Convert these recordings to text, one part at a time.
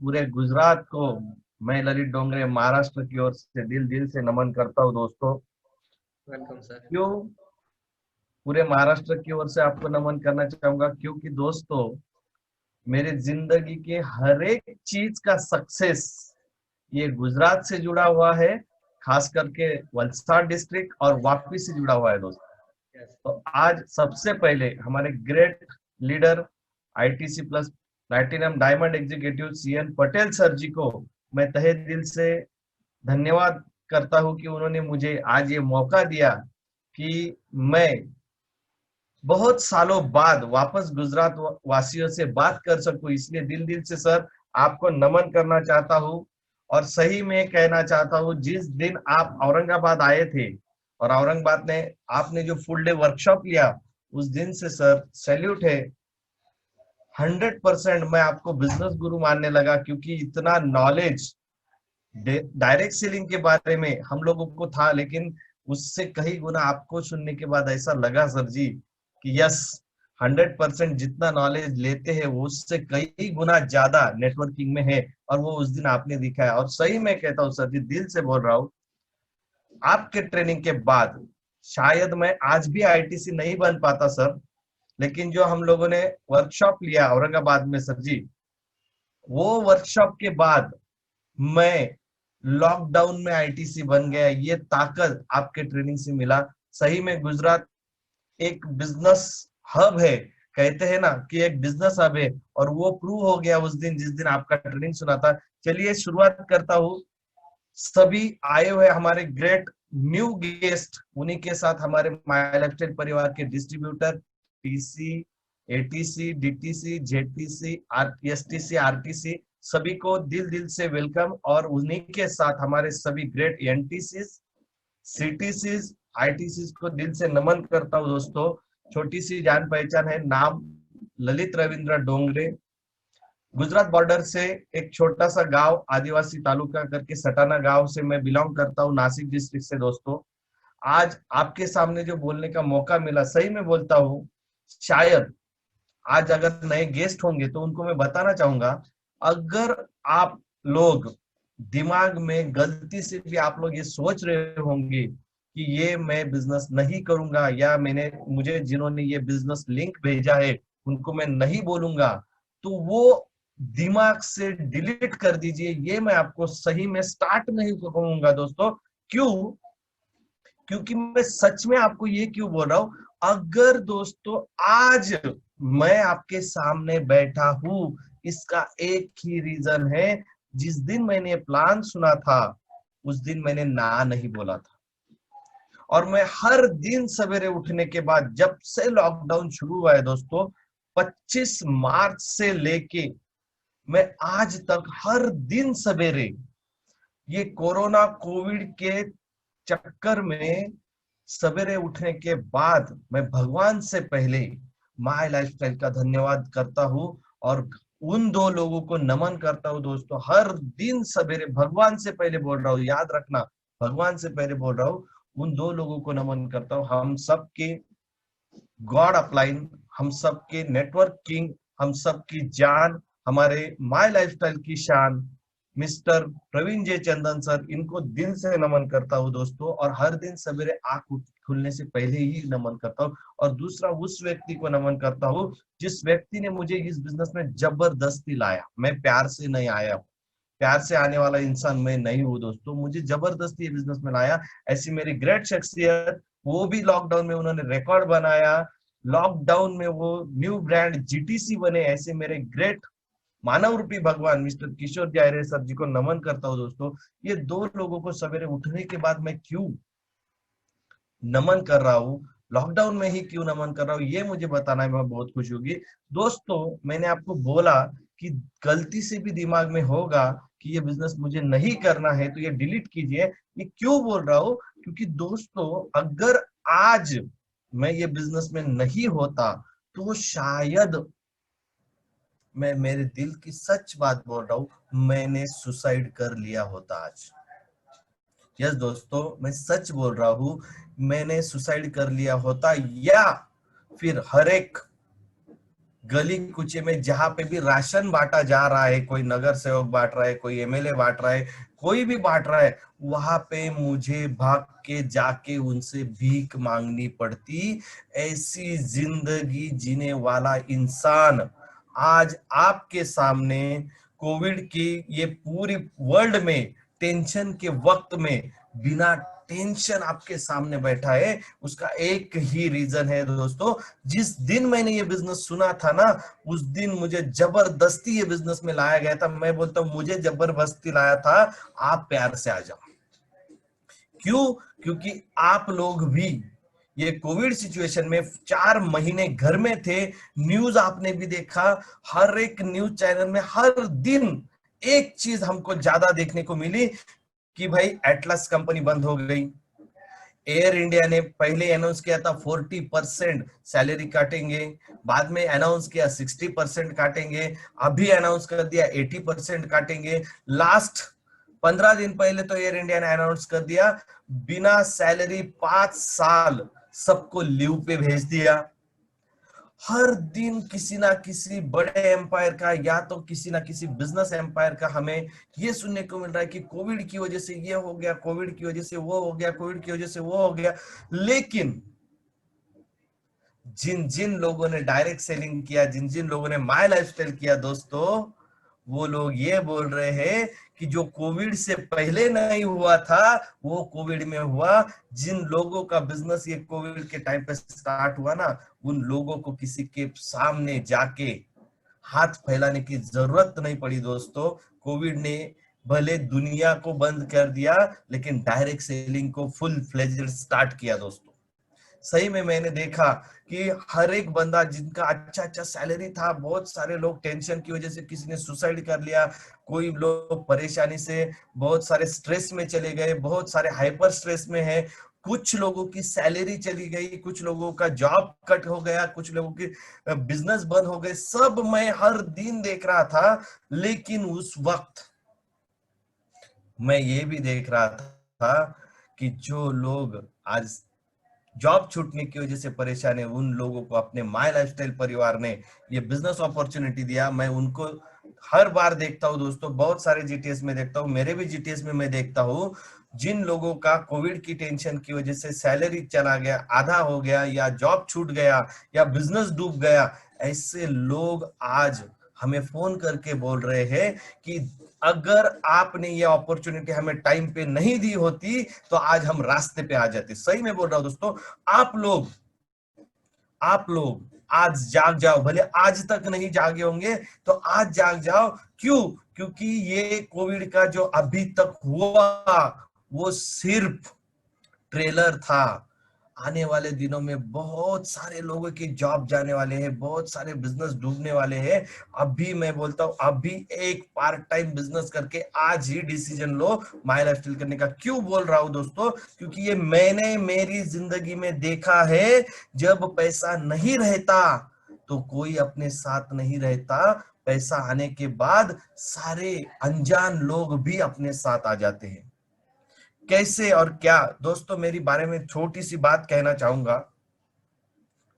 पूरे गुजरात को मैं ललित डोंगरे महाराष्ट्र की ओर से दिल दिल से नमन करता हूँ दोस्तों। Welcome sir. क्यों पूरे महाराष्ट्र की ओर से आपको नमन करना चाहूंगा? क्योंकि दोस्तों मेरे जिंदगी के हर एक चीज का सक्सेस ये गुजरात से जुड़ा हुआ है, खास करके वलसाड डिस्ट्रिक्ट और वापी से जुड़ा हुआ है दोस्तों। यस। तो आज सबसे पहले हमारे great leader ITC plus platinum diamond executive CN Patel sir ji को मैं तहे दिल से धन्यवाद करता हूं कि उन्होंने मुझे आज ये मौका दिया कि मैं बहुत सालों बाद वापस गुजरात वासियों से बात कर सकूं। इसलिए दिल दिल से सर आपको नमन करना चाहता हूं। और सही में कहना चाहता हूं, जिस दिन आप औरंगाबाद आए थे और औरंगाबाद ने आपने जो फुल डे वर्कशॉप लिया, उस दिन से सर सैल्यूट है। 100% मैं आपको बिजनेस गुरु मानने लगा, क्योंकि इतना नॉलेज डायरेक्ट सेलिंग के बारे में हम लोगों को था, लेकिन उससे कई गुना आपको सुनने के बाद ऐसा लगा सर जी कि यस, 100% जितना नॉलेज लेते हैं वो उससे कई गुना ज्यादा नेटवर्किंग में है। और वो उस दिन आपने दिखाया। और सही में कहता हूँ सर जी, दिल से बोल रहा हूँ, आपके ट्रेनिंग के बाद शायद मैं आज भी आईटीसी नहीं बन पाता सर। लेकिन जो हम लोगों ने वर्कशॉप लिया औरंगाबाद में सर जी, वो वर्कशॉप के बाद मैं लॉकडाउन में आईटीसी बन गया। ये ताकत आपके ट्रेनिंग से मिला। सही में गुजरात एक बिजनेस हब है, कहते हैं ना कि एक बिजनेस हब है, और वो प्रूव हो गया उस दिन जिस दिन आपका ट्रेनिंग सुना था। चलिए शुरुआत करता हूँ। सभी आए हुए हमारे ग्रेट न्यू गेस्ट, उन्हीं के साथ हमारे माय लाइफस्टाइल परिवार के distributor TC, ATC, DTC, JTC, STC, RTC, सभी को दिल दिल से वेलकम। और उन्हीं के साथ हमारे सभी ग्रेट एनटीसी, सीटीसीज, आईटीसीज को दिल से नमन करता हूँ दोस्तों। छोटी सी जान पहचान है, नाम ललित रविंद्र डोंगरे, गुजरात बॉर्डर से एक छोटा सा गांव आदिवासी तालुका करके सटाना गांव से मैं बिलोंग करता हूँ, नासिक डिस्ट्रिक्ट से दोस्तों। आज आपके सामने जो बोलने का मौका मिला, सही में बोलता हूँ, शायद आज अगर नए गेस्ट होंगे तो उनको मैं बताना चाहूंगा, अगर आप लोग दिमाग में गलती से भी आप लोग ये सोच रहे होंगे कि ये मैं बिजनेस नहीं करूंगा, या मुझे जिन्होंने ये बिजनेस लिंक भेजा है उनको मैं नहीं बोलूंगा, तो वो दिमाग से डिलीट कर दीजिए। ये मैं आपको सही में स्टार्ट नहीं कहूंगा दोस्तों। क्यों? क्योंकि मैं सच में आपको ये क्यों बोल रहा हूं, अगर दोस्तों आज मैं आपके सामने बैठा हूं, इसका एक ही रीजन है, जिस दिन मैंने प्लान सुना था उस दिन मैंने ना नहीं बोला था। और मैं हर दिन सवेरे उठने के बाद, जब से लॉकडाउन शुरू हुआ है दोस्तों, 25 मार्च से लेके मैं आज तक हर दिन सवेरे, ये कोरोना कोविड के चक्कर में सवेरे उठने के बाद मैं भगवान से पहले माय लाइफस्टाइल का धन्यवाद करता हूं। और उन दो लोगों को नमन करता हूं दोस्तों। हर दिन सवेरे भगवान से पहले बोल रहा हूं, याद रखना, भगवान से पहले बोल रहा हूं। उन दो लोगों को नमन करता हूं, हम सबके गॉड अपलाइन, हम सबके नेटवर्क किंग, हम सबकी जान, हमारे माय लाइफस्टाइल की शान मिस्टर प्रवीण जे चंदन सर, इनको दिल से नमन करता हूँ दोस्तों। और हर दिन सवेरे आंख खुलने से पहले ही नमन करता हूँ। और दूसरा उस व्यक्ति को नमन करता हूँ जिस व्यक्ति ने मुझे इस बिजनेस में जबरदस्ती लाया। मैं प्यार से नहीं आया हूँ, प्यार से आने वाला इंसान मैं नहीं हूँ दोस्तों, मुझे जबरदस्ती बिजनेस में लाया। ऐसी मेरी ग्रेट शख्सियत, वो भी लॉकडाउन में उन्होंने रिकॉर्ड बनाया, लॉकडाउन में वो न्यू ब्रांड जीटीसी बने। ऐसे मेरे ग्रेट मानव रूपी भगवान मिस्टर किशोर जायरे सर जी को नमन करता हूँ दोस्तों। ये दो लोगों को सवेरे उठने के बाद मैं क्यों नमन कर रहा हूँ, लॉकडाउन में ही क्यों नमन कर रहा हूँ, ये मुझे बताना मैं बहुत खुशी होगी दोस्तों। मैंने आपको बोला कि गलती से भी दिमाग में होगा कि ये बिजनेस मुझे नहीं करना है तो ये डिलीट कीजिए। ये क्यों बोल रहा हूँ? क्योंकि दोस्तों अगर आज मैं ये बिजनेस में नहीं होता तो शायद, मैं मेरे दिल की सच बात बोल रहा हूँ, मैंने सुसाइड कर लिया होता आज। यस दोस्तों, मैं सच बोल रहा हूँ, मैंने सुसाइड कर लिया होता, या फिर हर एक गली कुचे में जहां पे भी राशन बांटा जा रहा है, कोई नगर सेवक बांट रहा है, कोई एमएलए बांट रहा है, कोई भी बांट रहा है, वहां पे मुझे भाग के जाके उनसे भीख मांगनी पड़ती। ऐसी जिंदगी जीने वाला इंसान आज आपके सामने कोविड की ये पूरी वर्ल्ड में टेंशन के वक्त में बिना टेंशन आपके सामने बैठा है। उसका एक ही रीजन है दोस्तों, जिस दिन मैंने ये बिजनेस सुना था ना, उस दिन मुझे जबरदस्ती ये बिजनेस में लाया गया था। मैं बोलता हूं मुझे जबरदस्ती लाया था, आप प्यार से आ जाओ। क्यों? क्योंकि आप लोग भी ये कोविड सिचुएशन में 4 महीने घर में थे। न्यूज आपने भी देखा, हर एक न्यूज चैनल में हर दिन एक चीज हमको ज्यादा देखने को मिली कि भाई एटलस कंपनी बंद हो गई। एयर इंडिया ने पहले अनाउंस किया था 40% सैलरी काटेंगे, बाद में अनाउंस किया 60% काटेंगे, अभी अनाउंस कर दिया 80% काटेंगे। लास्ट 15 दिन पहले तो एयर इंडिया ने अनाउंस कर दिया बिना सैलरी 5 साल सबको लीव पे भेज दिया। हर दिन किसी ना किसी बड़े एम्पायर का या तो किसी ना किसी बिजनेस एम्पायर का हमें ये सुनने को मिल रहा है कि कोविड की वजह से ये हो गया, कोविड की वजह से वो हो गया, कोविड की वजह से वो हो गया। लेकिन जिन जिन लोगों ने डायरेक्ट सेलिंग किया, जिन जिन लोगों ने माय लाइफस्टाइल किया दोस्तों, वो लोग ये बोल रहे हैं कि जो कोविड से पहले नहीं हुआ था वो कोविड में हुआ। जिन लोगों का बिजनेस ये कोविड के टाइम पे स्टार्ट हुआ ना, उन लोगों को किसी के सामने जाके हाथ फैलाने की जरूरत नहीं पड़ी दोस्तों। कोविड ने भले दुनिया को बंद कर दिया, लेकिन डायरेक्ट सेलिंग को फुल फ्लेज्ड स्टार्ट किया दोस्तों। सही में मैंने देखा कि हर एक बंदा जिनका अच्छा अच्छा सैलरी था, बहुत सारे लोग टेंशन की वजह से किसी ने सुसाइड कर लिया, कोई लोग परेशानी से बहुत सारे स्ट्रेस में चले गए, बहुत सारे हाइपर स्ट्रेस में है। कुछ लोगों की सैलरी चली गई, कुछ लोगों का जॉब कट हो गया, कुछ लोगों के बिजनेस बंद हो गए, सब मैं हर दिन देख रहा था। लेकिन उस वक्त मैं ये भी देख रहा था कि जो लोग आज जॉब छूटने की वजह से परेशान है, उन लोगों को अपने माय लाइफस्टाइल परिवार ने ये बिजनेस अपॉर्चुनिटी दिया। मैं उनको हर बार देखता हूँ दोस्तों, बहुत सारे जीटीएस में देखता हूँ, मेरे भी जीटीएस में मैं देखता हूँ जिन लोगों का कोविड की टेंशन की वजह से सैलरी चला गया, आधा हो गया, या जॉब छूट गया, या बिजनेस डूब गया, ऐसे लोग आज हमें फोन करके बोल रहे हैं कि अगर आपने ये अपॉर्चुनिटी हमें टाइम पे नहीं दी होती तो आज हम रास्ते पे आ जाते। सही में बोल रहा हूं दोस्तों, आप लोग आज जाग जाओ। भले आज तक नहीं जागे होंगे तो आज जाग जाओ। क्यों? क्योंकि ये कोविड का जो अभी तक हुआ वो सिर्फ ट्रेलर था। आने वाले दिनों में बहुत सारे लोगों की जॉब जाने वाले हैं, बहुत सारे बिजनेस डूबने वाले हैं। अभी मैं बोलता हूं, अभी एक पार्ट टाइम बिजनेस करके आज ही डिसीजन लो माय लाइफस्टाइल करने का। क्यों बोल रहा हूं दोस्तों? क्योंकि ये मैंने मेरी जिंदगी में देखा है, जब पैसा नहीं रहता तो कोई अपने साथ नहीं रहता, पैसा आने के बाद सारे अनजान लोग भी अपने साथ आ जाते हैं। कैसे और क्या दोस्तों, मेरी बारे में छोटी सी बात कहना चाहूंगा।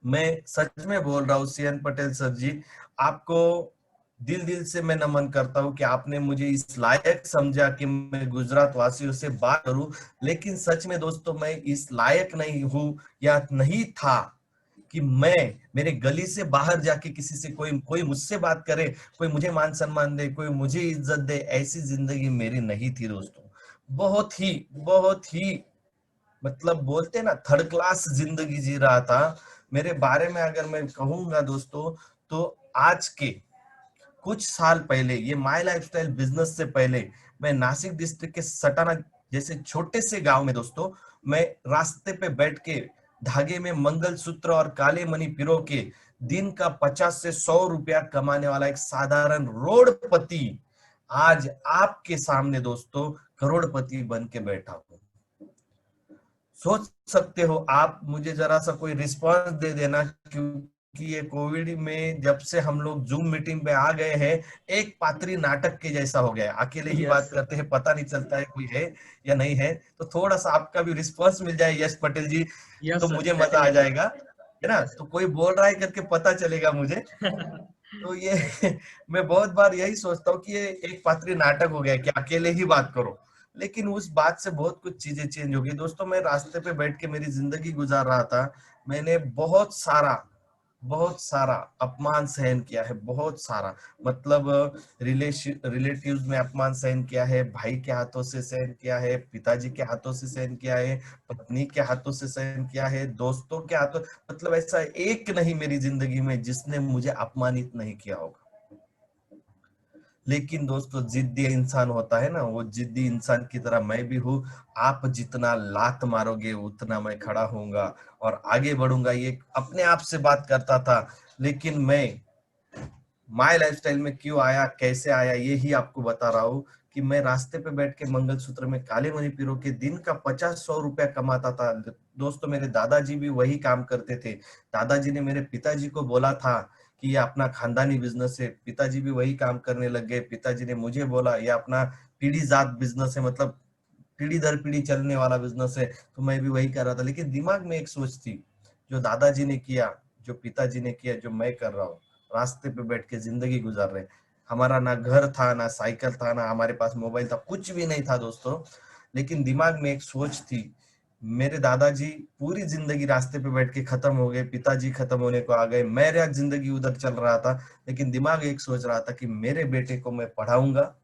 मैं सच में बोल रहा हूँ सीएन पटेल सर जी, आपको दिल दिल से मैं नमन करता हूँ कि आपने मुझे इस लायक समझा कि मैं गुजरात वासियों से बात करूं। लेकिन सच में दोस्तों, मैं इस लायक नहीं हूं या नहीं था कि मैं मेरे गली से बाहर जाके किसी से कोई कोई मुझसे बात करे, कोई मुझे मान सम्मान दे, कोई मुझे इज्जत दे, ऐसी जिंदगी मेरी नहीं थी दोस्तों। बहुत ही मतलब बोलते ना थर्ड क्लास जिंदगी जी रहा था। मेरे बारे में अगर मैं कहूंगा दोस्तों, तो आज के कुछ साल पहले, ये माय लाइफस्टाइल बिजनेस से पहले, मैं नासिक डिस्ट्रिक्ट के सटाना जैसे छोटे से गांव में दोस्तों, मैं रास्ते पे बैठ के धागे में मंगलसूत्र और काले मणि पिरो के दिन का 50 से 100 रुपया कमाने वाला एक साधारण रोडपति आज आपके सामने दोस्तों करोड़पति बन के बैठा हूं। सोच सकते हो आप, मुझे जरा सा कोई रिस्पांस दे देना, क्योंकि ये कोविड में जब से हम लोग जूम मीटिंग पे आ गए हैं, एक पात्री नाटक के जैसा हो गया, अकेले ही यस बात सर। करते हैं, पता नहीं चलता है कोई है या नहीं है। तो थोड़ा सा आपका भी रिस्पांस मिल जाए यश पटेल जी, तो यस सर, मुझे मजा आ डेफिनेटली। जाएगा। है ना, यस तो कोई बोल रहा है करके पता चलेगा मुझे। सर। तो ये मैं बहुत बार यही सोचता हूँ कि ये एक पात्री नाटक हो गया कि अकेले ही बात करो, लेकिन उस बात से बहुत कुछ चीजें चेंज हो गई दोस्तों। मैं रास्ते पे बैठ के मेरी जिंदगी गुजार रहा था, मैंने बहुत सारा अपमान सहन किया है, बहुत सारा। मतलब रिलेटिव्स में अपमान सहन किया है, भाई के हाथों से सहन किया है, पिताजी के हाथों से सहन किया है, पत्नी के हाथों से सहन किया है, दोस्तों के हाथों। मतलब ऐसा एक नहीं मेरी जिंदगी में जिसने मुझे अपमानित नहीं किया होगा। लेकिन दोस्तों जिद्दी इंसान होता है ना, वो जिद्दी इंसान की तरह मैं भी हूँ। आप जितना लात मारोगे उतना मैं खड़ा होऊंगा और आगे बढ़ूंगा, ये अपने आप से बात करता था। लेकिन मैं माय लाइफस्टाइल में क्यों आया, कैसे आया, यही आपको बता रहा हूँ। कि मैं रास्ते पे बैठ के मंगलसूत्र में काले मणि पिरो के दिन का 50-100 रुपया कमाता था दोस्तों। मेरे दादाजी भी वही काम करते थे। दादाजी ने मेरे पिताजी को बोला था कि ये अपना खानदानी बिजनेस है, पिताजी भी वही काम करने लग गए। पिताजी ने मुझे बोला ये अपना पीढ़ी जात बिजनेस है, मतलब पीढ़ी दर पीढ़ी चलने वाला बिजनेस है। तो मैं भी वही कर रहा था, लेकिन दिमाग में एक सोच थी, जो दादाजी ने किया, जो पिताजी ने किया, जो मैं कर रहा हूँ, रास्ते पे बैठ के जिंदगी गुजार रहे। हमारा ना घर था, ना साइकिल था, ना हमारे पास मोबाइल था, कुछ भी नहीं था दोस्तों। लेकिन दिमाग में एक सोच थी। मेरे दादाजी पूरी जिंदगी रास्ते पे बैठ के खत्म हो गए, पिताजी खत्म होने को आ गए, मेरा जिंदगी उधर चल रहा था। लेकिन दिमाग एक सोच रहा था कि मेरे बेटे को मैं पढ़ाऊंगा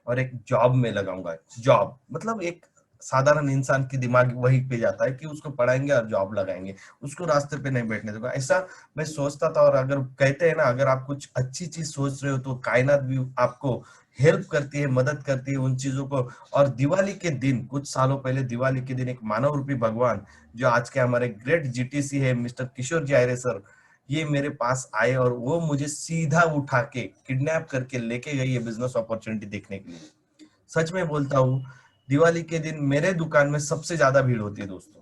और एक जॉब में लगाऊंगा। जॉब मतलब एक साधारण इंसान की दिमाग वही पे जाता है कि उसको पढ़ाएंगे और जॉब लगाएंगे, उसको रास्ते पे नहीं बैठने दूंगा, ऐसा मैं सोचता था। और अगर कहते हैं ना, अगर आप कुछ अच्छी चीज सोच रहे हो तो कायनात भी आपको हेल्प करती है, मदद करती है उन चीजों को। और दिवाली के दिन, कुछ सालों पहले दिवाली के दिन, एक मानव रूपी भगवान जो आज के हमारे ग्रेट जीटीसी है मिस्टर किशोर जी आयरे सर, ये मेरे पास आए और वो मुझे सीधा उठा के किडनैप करके लेके गई ये बिजनेस अपॉर्चुनिटी देखने के लिए। सच में बोलता हूँ, दिवाली के दिन मेरे दुकान में सबसे ज्यादा भीड़ होती है दोस्तों।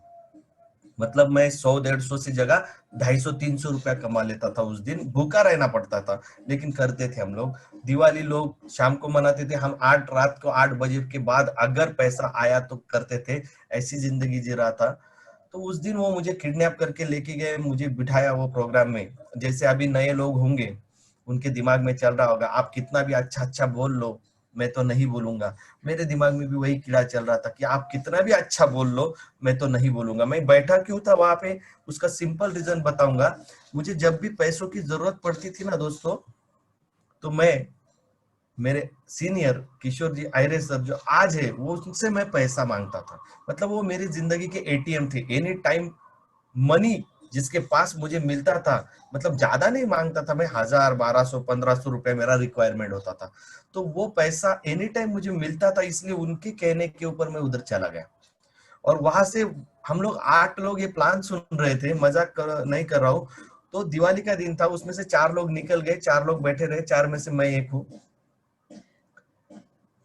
मतलब मैं 100-150 से जगह 250-300 रुपया कमा लेता था उस दिन, भूखा रहना पड़ता था। लेकिन करते थे हम लोग। दिवाली लोग शाम को मनाते थे, हम रात को 8 बजे के बाद अगर पैसा आया तो करते थे। ऐसी जिंदगी जी रहा था। तो उस दिन वो मुझे किडनैप करके लेके गए, मुझे बिठाया वो प्रोग्राम में। जैसे अभी नए लोग होंगे, उनके दिमाग में चल रहा होगा आप कितना भी अच्छा अच्छा बोल लो, मैं तो नहीं बोलूंगा। मेरे दिमाग में भी वही कीड़ा चल रहा था कि आप कितना भी अच्छा बोल लो, मैं तो नहीं बोलूंगा। मैं बैठा क्यों था वहां पे, उसका सिंपल रीजन बताऊंगा। मुझे जब भी पैसों की जरूरत पड़ती थी ना दोस्तों, तो मैं मेरे सीनियर किशोर जी आयरे सर जो आज है, वो उनसे मैं पैसा मांगता था। मतलब वो मेरी जिंदगी के एटीएम थे, एनी टाइम मनी जिसके पास मुझे मिलता था। मतलब ज्यादा नहीं मांगता था मैं, 1000, 1200, 1500 रुपए मेरा रिक्वायरमेंट होता था। तो वो पैसा एनी टाइम मुझे मिलता था, इसलिए उनके कहने के ऊपर मैं उधर चला गया। और वहां से हम लोग 8 लोग ये प्लान सुन रहे थे, मजाक नहीं कर रहा हूँ। तो दिवाली का दिन था, उसमें से 4 लोग निकल गए, 4 लोग बैठे रहे, 4 में से मैं एक हूँ।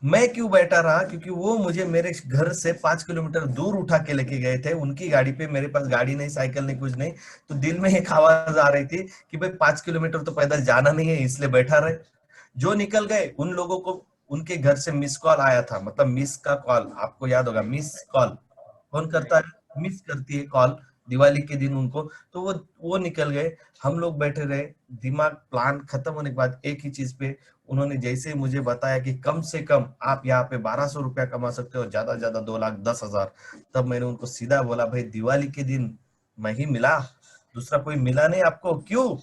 मैं क्यों बैठा रहा, क्योंकि वो मुझे मेरे घर से 5 किलोमीटर दूर उठा के लेके गए थे उनकी गाड़ी पे। मेरे पास गाड़ी नहीं, साइकिल नहीं, कुछ नहीं। तो दिल में एक आवाज आ रही थी कि भाई 5 किलोमीटर तो पैदल जाना नहीं है, इसलिए बैठा रहे। जो निकल गए उन लोगों को उनके घर से मिस कॉल आया था। मतलब मिस का कॉल आपको याद होगा, मिस कॉल कौन करता राइट है, मिस करती है कॉल दिवाली के दिन उनको। तो वो निकल गए, हम लोग बैठे रहे। दिमाग प्लान खत्म होने के बाद एक ही चीज पे, उन्होंने जैसे ही मुझे बताया कि कम से कम आप यहाँ पे 1200 रुपया कमा सकते हो, ज्यादा से ज्यादा 2,10,000। तब मैंने उनको सीधा बोला, भाई दिवाली के दिन मैं ही मिला, दूसरा कोई मिला नहीं आपको, क्यों?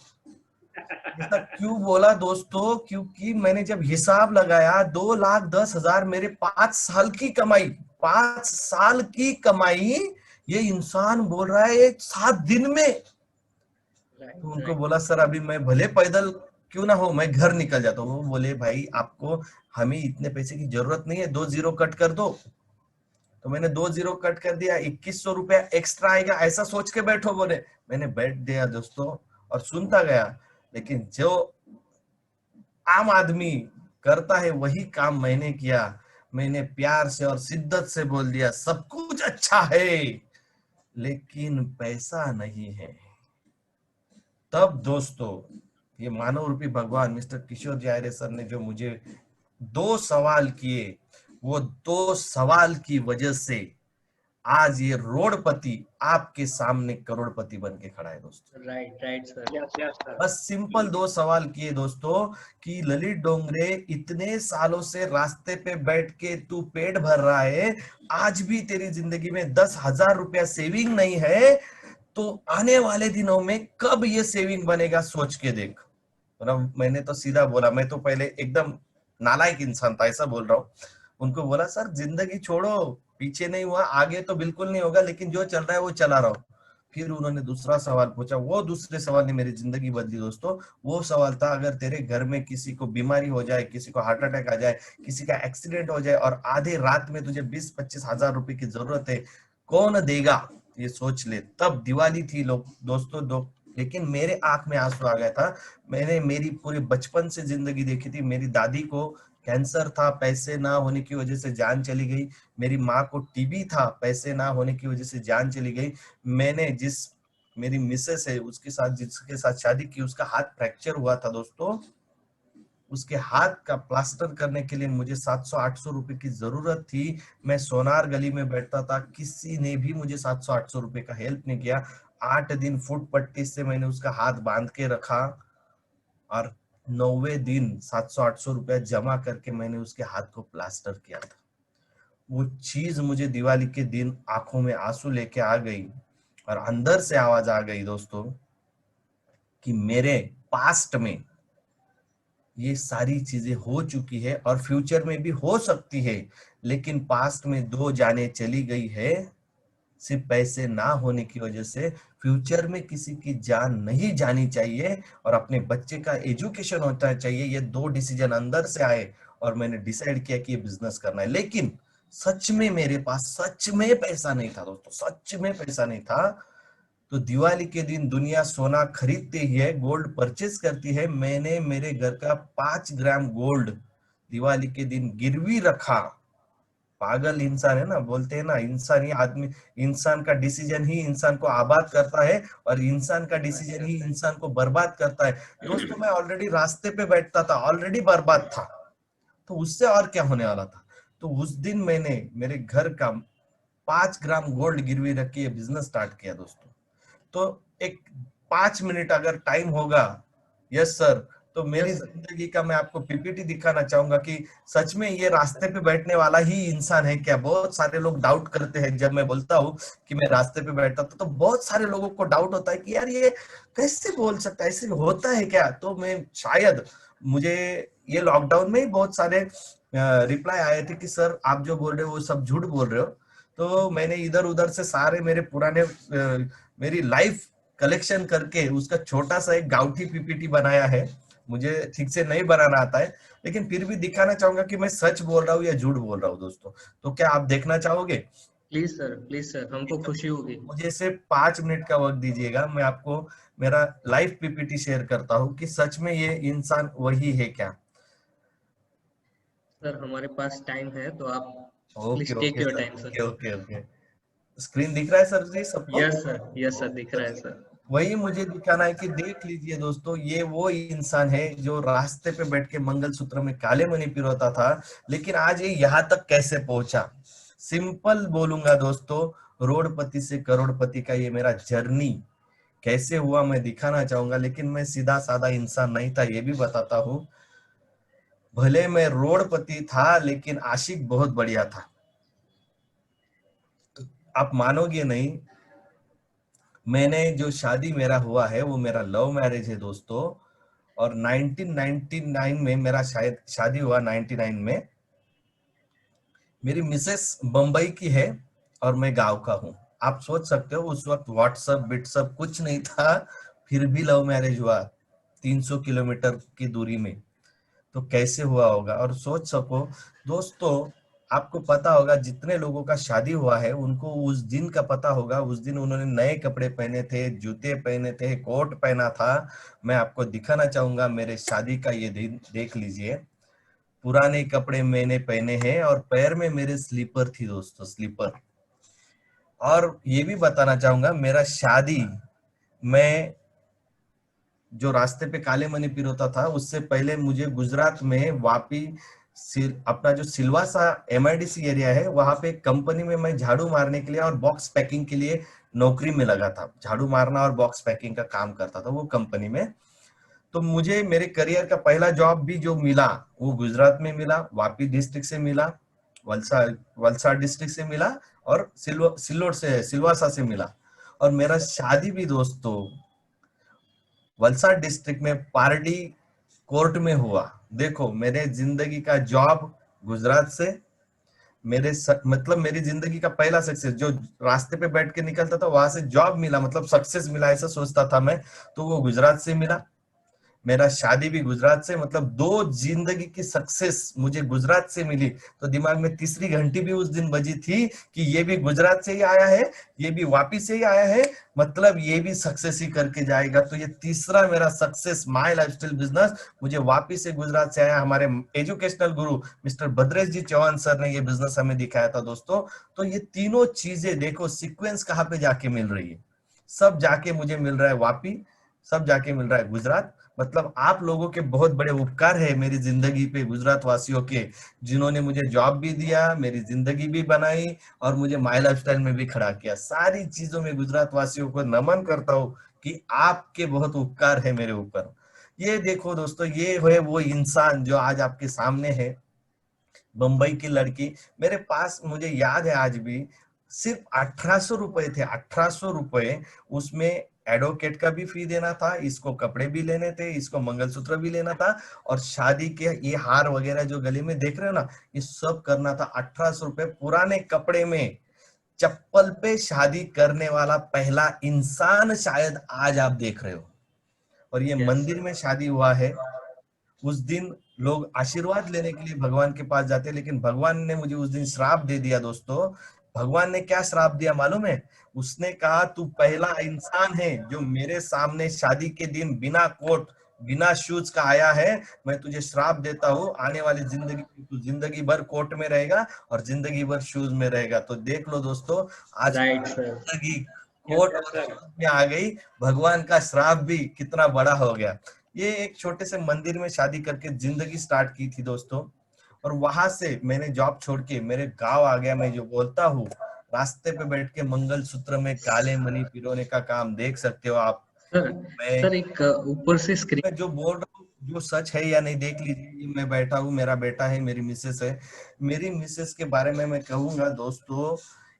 ऐसा क्यों बोला दोस्तों? क्योंकि मैंने जब हिसाब लगाया, 2,10,000 मेरे 5 साल की कमाई, 5 साल की कमाई, ये इंसान बोल रहा है 7 दिन में। तो राइट उनको राइट बोला सर अभी मैं भले पैदल क्यों ना हो, मैं घर निकल जाता हूँ। वो बोले भाई आपको, हमें इतने पैसे की जरूरत नहीं है, 2 जीरो कट कर दो। तो मैंने 2 जीरो कट कर दिया, 2,100 रुपया एक्स्ट्रा आएगा ऐसा सोच के बैठो बोले। मैंने बैठ दिया दोस्तों और सुनता गया। लेकिन जो आम आदमी करता है वही काम मैंने किया। मैंने प्यार से और शिद्दत से बोल दिया सब कुछ अच्छा है, लेकिन पैसा नहीं है। तब दोस्तों ये मानव रूपी भगवान मिस्टर किशोर जी आयरे सर ने जो मुझे 2 सवाल किए, वो 2 सवाल की वजह से आज ये रोडपति आपके सामने करोड़पति बन के खड़ा है दोस्तों। Right right sir. Yes sir. बस सिंपल दो सवाल किए दोस्तों कि ललित डोंगरे इतने सालों से रास्ते पे बैठ के तू पेट भर रहा है, आज भी तेरी जिंदगी में 10,000 रुपया सेविंग नहीं है, तो आने वाले दिनों में कब ये सेविंग बनेगा सोच के देख। मतलब मैंने तो सीधा बोला, मैं तो पहले एकदम नालायक इंसान था ऐसा बोल रहा हूँ। उनको बोला सर जिंदगी छोड़ो, पीछे नहीं हुआ आगे तो बिल्कुल नहीं होगा, लेकिन जो चल रहा है वो चला रहो। फिर उन्होंने दूसरा सवाल पूछा, वो दूसरे सवाल ने मेरी जिंदगी बदली दोस्तों। वो सवाल था, अगर तेरे घर में किसी को बीमारी हो जाए, किसी को हार्ट अटैक आ जाए, किसी का एक्सीडेंट हो जाए और आधे रात में तुझे 20-25 हजार रुपए की जरूरत है, कौन देगा? ये सोच ले। तब दिवाली थी लोग दोस्तों लेकिन मेरे आंख में आंसू आ गया था। मैंने मेरी पूरे बचपन से जिंदगी देखी थी। मेरी दादी को कैंसर था, पैसे ना होने की वजह से जान चली गई। मेरी माँ को टीबी था, पैसे ना होने की वजह से जान चली गई। मैंने मेरी मिसेस है उसके साथ जिसके साथ शादी की, उसका हाथ फ्रैक्चर हुआ था दोस्तों। उसके हाथ का प्लास्टर करने के लिए मुझे 700-800 रुपए की जरूरत थी। मैं सोनार गली में बैठता था, किसी ने भी मुझे 700-800 रुपए का हेल्प नहीं किया। 8 दिन फुट पट्टी से मैंने उसका हाथ बांध के रखा और 9वें दिन 700-800 रुपया जमा करके मैंने उसके हाथ को प्लास्टर किया था। वो चीज मुझे दिवाली के दिन आंखों में आंसू लेके आ गई और अंदर से आवाज आ गई दोस्तों कि मेरे पास्ट में ये सारी चीजें हो चुकी है और फ्यूचर में भी हो सकती है, लेकिन पास्ट में 2 जाने चली गई है सिर्फ पैसे ना होने की वजह से। फ्यूचर में किसी की जान नहीं जानी चाहिए और अपने बच्चे का एजुकेशन होना चाहिए। ये 2 डिसीजन अंदर से आए और मैंने डिसाइड किया कि ये बिजनेस करना है। लेकिन सच में मेरे पास सच में पैसा नहीं था दोस्तों, सच में पैसा नहीं था। तो दिवाली के दिन दुनिया सोना खरीदती है, गोल्ड परचेज करती है। मैंने मेरे घर का 5 ग्राम गोल्ड दिवाली के दिन गिरवी रखा। पागल इंसान है ना, बोलते हैं ना, इंसान ही आदमी, इंसान का डिसीजन ही इंसान को आबाद करता है और इंसान का डिसीजन ही इंसान को बर्बाद करता है। दोस्तों मैं ऑलरेडी रास्ते पे बैठता था, ऑलरेडी बर्बाद था, तो उससे और क्या होने वाला था। तो उस दिन मैंने मेरे घर का 5 ग्राम गोल्ड गिरवी रख के बिजनेस स्टार्ट किया दोस्तों। तो एक 5 मिनट अगर टाइम होगा, यस सर, तो मेरी जिंदगी का मैं आपको पीपीटी दिखाना चाहूंगा कि सच में ये रास्ते पे बैठने वाला ही इंसान है क्या। बहुत सारे लोग डाउट करते हैं जब मैं बोलता हूँ कि मैं रास्ते पे बैठता था, तो बहुत सारे लोगों को डाउट होता है कि यार ये कैसे बोल सकता है, ऐसे होता है क्या। तो मैं शायद मुझे ये लॉकडाउन में ही बहुत सारे रिप्लाई आए थे कि सर आप जो बोल रहे हो वो सब झूठ बोल रहे हो। तो मैंने इधर उधर से सारे मेरे पुराने मेरी लाइफ कलेक्शन करके उसका छोटा सा एक गाउठी पीपीटी बनाया है। मुझे ठीक से नहीं बनाना आता है, लेकिन फिर भी दिखाना चाहूंगा कि मैं सच बोल रहा हूँ या झूठ बोल रहा हूँ दोस्तों। तो क्या आप देखना चाहोगे? प्लीज सर, हमको खुशी होगी। मुझे सिर्फ 5 मिनट का वक्त दीजिएगा, मैं आपको मेरा लाइव पीपीटी शेयर करता हूँ कि सच में ये इंसान वही है क्या। सर हमारे पास टाइम है तो आप okay please take okay your sir, time sir. Okay okay okay. Screen दिख रहा है सर जी सबको? यस सर दिख रहा है सर। वही मुझे दिखाना है कि देख लीजिए दोस्तों, ये वो इंसान है जो रास्ते पे बैठ के मंगलसूत्र में काले मणि पिरोता था, लेकिन आज ये यहाँ तक कैसे पहुंचा। सिंपल बोलूंगा दोस्तों, रोडपति से करोड़पति का ये मेरा जर्नी कैसे हुआ मैं दिखाना चाहूंगा, लेकिन मैं सीधा साधा इंसान नहीं था, ये भी बताता हूँ। भले मैं रोडपति था लेकिन आशिक बहुत बढ़िया था। आप मानोगे नहीं, मैंने जो शादी मेरा हुआ है वो मेरा लव मैरिज है दोस्तों। और 1999 में मेरा शायद शादी हुआ, 99 में। मेरी मिसेस बंबई की है और मैं गांव का हूँ। आप सोच सकते हो उस वक्त व्हाट्सएप बिट्सअप कुछ नहीं था, फिर भी लव मैरिज हुआ 300 किलोमीटर की दूरी में। तो कैसे हुआ होगा। और सोच सको दोस्तों, आपको पता होगा जितने लोगों का शादी हुआ है उनको उस दिन का पता होगा, उस दिन उन्होंने नए कपड़े पहने थे, जूते पहने थे, कोट पहना था। मैं आपको दिखाना चाहूंगा मेरे शादी का ये दिन, देख लीजिए। पुराने कपड़े मैंने पहने हैं और पैर में मेरे स्लीपर थी दोस्तों, स्लीपर। और ये भी बताना चाहूंगा मेरा शादी, मैं जो रास्ते पे काले मणि पिरोता था उससे पहले मुझे गुजरात में वापी अपना जो सिलवासा MIDC एरिया है, वहां पे कंपनी में मैं झाड़ू मारने के लिए और बॉक्स पैकिंग के लिए नौकरी में लगा था। झाड़ू मारना और बॉक्स पैकिंग का काम करता था वो कंपनी में। तो मुझे मेरे करियर का पहला जॉब भी जो मिला वो गुजरात में मिला, वापी डिस्ट्रिक्ट से मिला, वलसाड वलसाड डिस्ट्रिक्ट से मिला, और सिल्लोड से, सिलवासा से मिला। और मेरा शादी भी दोस्तों वलसाड डिस्ट्रिक्ट में पारडी कोर्ट में हुआ। देखो मेरे जिंदगी का जॉब गुजरात से, मतलब मेरी जिंदगी का पहला सक्सेस जो रास्ते पे बैठ के निकलता था वहां से जॉब मिला, मतलब सक्सेस मिला ऐसा सोचता था मैं, तो वो गुजरात से मिला। मेरा शादी भी गुजरात से, मतलब दो जिंदगी की सक्सेस मुझे गुजरात से मिली। तो दिमाग में तीसरी घंटी भी उस दिन बजी थी कि ये भी गुजरात से ही आया है, ये भी वापिस से ही आया है, मतलब ये भी सक्सेस ही करके जाएगा। तो ये तीसरा मेरा सक्सेस माय लाइफस्टाइल बिजनेस मुझे वापिस से गुजरात से आया। हमारे एजुकेशनल गुरु मिस्टर भद्रेश जी चौहान सर ने ये बिजनेस हमें दिखाया था दोस्तों। तो ये तीनों चीजें देखो सीक्वेंस कहाँ पे जाके मिल रही है, सब जाके मुझे मिल रहा है वापी, सब जाके मिल रहा है गुजरात। मतलब आप लोगों के बहुत बड़े उपकार है मेरी जिंदगी पे, गुजरात वासियों के, जिन्होंने मुझे जॉब भी दिया, मेरी जिंदगी भी बनाई, और मुझे माय लाइफस्टाइल में भी खड़ा किया। सारी चीजों में गुजरात वासियों को नमन करता हूँ कि आपके बहुत उपकार है मेरे ऊपर। ये देखो दोस्तों, ये है वो इंसान जो आज आपके सामने है, बंबई की लड़की। मेरे पास मुझे याद है आज भी, सिर्फ 1800 रुपए थे, 1800 रुपए। उसमें एडवोकेट का भी फी देना था, इसको कपड़े भी लेने थे, इसको मंगलसूत्र भी लेना था, और शादी के ये हार वगैरह जो गले में देख रहे हो ना, ये सब करना था। 1800 रुपए पुराने कपड़े में, चप्पल पे शादी करने वाला पहला इंसान शायद आज आप देख रहे हो। और ये यस मंदिर सर। में शादी हुआ है। उस दिन लोग आशीर्वाद लेने के लिए भगवान के पास जाते हैं, लेकिन भगवान ने मुझे उस दिन श्राप दे दिया दोस्तों। भगवान ने क्या श्राप दिया मालूम है? उसने कहा तू पहला इंसान है जो मेरे सामने शादी के दिन बिना कोट बिना शूज का आया है। मैं तुझे श्राप देता हूँ, आने वाली जिंदगी में तू जिंदगी भर कोट में रहेगा और जिंदगी भर शूज में रहेगा। तो देख लो दोस्तों, आज राइट सर। जिंदगी कोट और शूज में आ गई, भगवान का श्राप भी कितना बड़ा हो गया। ये एक छोटे से मंदिर में शादी करके जिंदगी स्टार्ट की थी दोस्तों। और वहां से मैंने जॉब छोड़ के मेरे गांव आ गया। मैं जो बोलता हूँ, रास्ते पे बैठ के मंगल सूत्र में काले मणि पिरोने का काम देख सकते हो आप। सर मैं सर एक ऊपर से स्क्रीन। मैं जो बोल रहा हूँ जो सच है या नहीं देख लीजिए। ये मैं बैठा हूँ, मेरा बेटा है, मेरी मिसेस है। मेरी मिसेस के बारे में मैं कहूंगा दोस्तों,